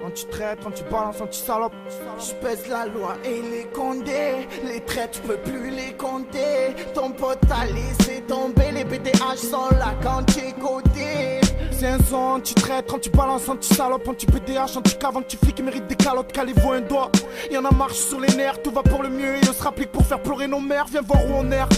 Anti-traite, anti-balance, anti-salope. J'pèse la loi et les condés. Les traites, j'peux plus les compter. Ton pote a laissé tomber. Les BDH sont là quand t'es côté. C'est un son anti-traite, anti-balance, anti-salope, anti-BDH, anti-cave, anti-flic qui mérite des calottes, calez-vous un doigt. Y'en a marche sur les nerfs, tout va pour le mieux et on se rapplique pour faire pleurer nos mères. Viens voir où on erre.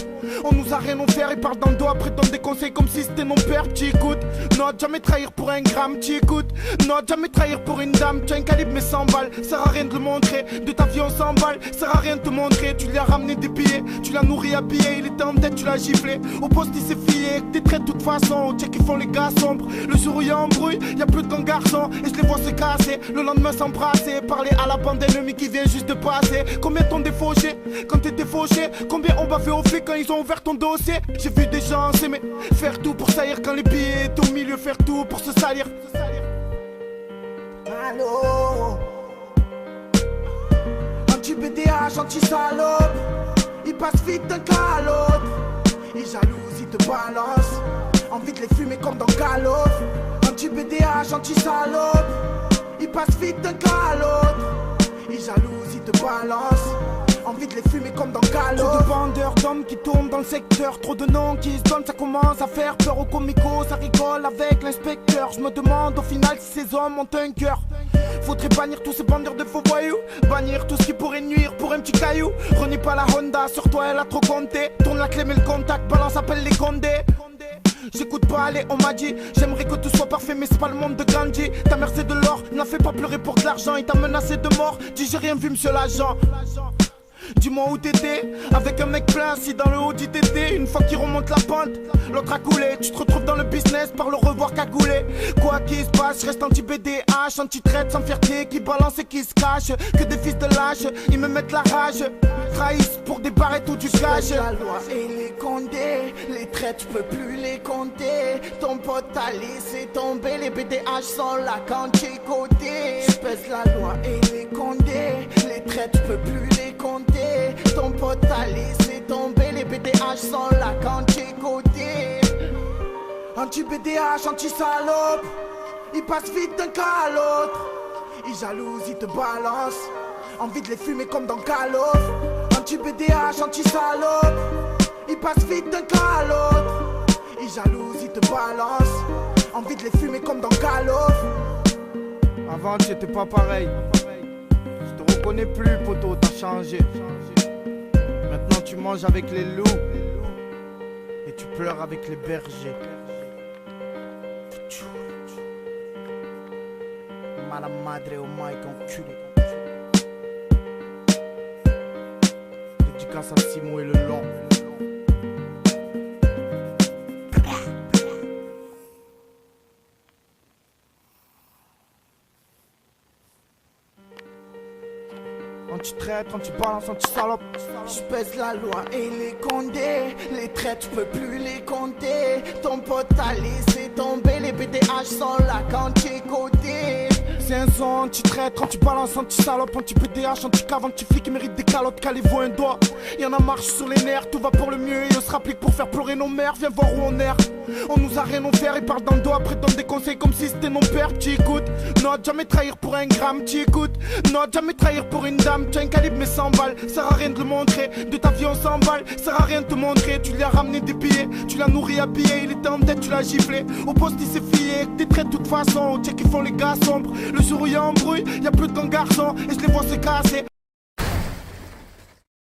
On nous a rien offert, ils parlent dans le dos, après donnent des conseils comme si c'était nos pères. Tu écoutes, non, jamais trahir pour un gramme, tu écoutes, non, jamais trahir pour une dame. Tu as un calibre mais 100 balles, sert à rien de le montrer. De ta vie on s'emballe, sert à rien de te montrer. Tu lui as ramené des billets, tu l'as nourri habillé, il était en tête, tu l'as giflé. Au poste il s'est fié, des traits de toute façon, au check ils font les gars sombres. Le jour où y'a embrouille, y'a plus de grands garçons et je les vois se casser. Le lendemain s'embrasser, parler à la bande ennemie qui vient juste de passer. Combien t'ont défauché quand t'étais fauché? Combien on bavait au flic quand ils ont ouvert ton dossier? J'ai vu des gens s'aimer, faire tout pour saillir quand les billets étaient au milieu, faire tout pour se salir. Allô, anti-BDH, anti-salope. Il passe vite d'un cas à l'autre. Il jalouse, il te balance. Envie de les fumer comme dans Call of. Anti-BDH, anti-salope. Il passe vite d'un cas à l'autre. Il jalouse, il te balance. Envie de les fumer comme dans Call of. Trop de vendeurs d'hommes qui tournent dans le secteur. Trop de noms qui se donnent, ça commence à faire peur aux comicos. Ça rigole avec l'inspecteur. Je me demande au final si ces hommes ont un cœur. Faudrait bannir tous ces bandeurs de faux voyous. Bannir tout ce qui pourrait nuire pour un petit caillou. Renie pas la Honda, sur toi elle a trop compté. Tourne la clé mais le contact, balance appelle les condés. J'écoute pas aller, on m'a dit. J'aimerais que tout soit parfait mais c'est pas le monde de Gandhi. Ta mère c'est de l'or, n'en fais pas pleurer pour de l'argent. Il t'a menacé de mort, dis j'ai rien vu monsieur l'agent. Dis-moi où t'étais, avec un mec plein assis dans le haut du TT. Une fois qu'il remonte la pente, l'autre a coulé. Tu te retrouves dans le business par le revoir cagoulé. Quoi qu'il se passe, je reste anti-BDH, anti-traite sans fierté, qui balance et qui se cache. Que des fils de lâche, ils me mettent la rage. Trahissent pour des barrettes ou du cash. La loi et les condés, les traites, j'peux plus les compter. Ton pote a laissé tomber, les BDH sont là quand t'es côté. J'pèse la loi et les condés, les traites, j'peux plus les compter. Ton pote a laissé tomber, les BDH sont là quand t'es côté. Anti-BDH, anti-salope. Il passe vite d'un cas à l'autre. Il jalouse, il te balance. Envie de les fumer comme dans Call of. Anti-BDH, anti-salope. Il passe vite d'un cas à l'autre. Il jalouse, il te balance. Envie de les fumer comme dans Call of. Avant tu étais pas pareil. Je te reconnais plus poto, t'as changé. Maintenant tu manges avec les loups et tu pleures avec les bergers. Madame Madre au Mike enculé. Dédicace à Simon et le long. Anti-traite, anti-balance, anti-salope. J'pèse la loi et les condés. Les traites, j'peux plus les compter. Ton pote a laissé tomber, les BDH sont là quand t'es côté. C'est un son anti-traite, anti-balance, anti-salope, anti-BDH, anti-cave, anti-flic qui mérite des calottes, calez-vous un doigt. Y'en a marche sur les nerfs, tout va pour le mieux et on se rapplique pour faire pleurer nos mères. Viens voir où on erre. On nous a rien offert, ils parlent dans le dos, après donnent des conseils comme si c'était nos pères. Tu écoutes, non, jamais trahir pour un gramme, tu écoutes, non, jamais trahir pour une dame. Tu as un calibre mais 100 balles, sert à rien de le montrer. De ta vie on s'emballe, sert à rien de te montrer. Tu lui as ramené des billets, tu l'as nourri habillé, il était en tête, tu l'as giflé. Au poste il s'est fié, des traits de toute façon, au check ils font les gars sombres. Le jour où y'a embrouille, y'a plus de grands garçons et je les vois se casser.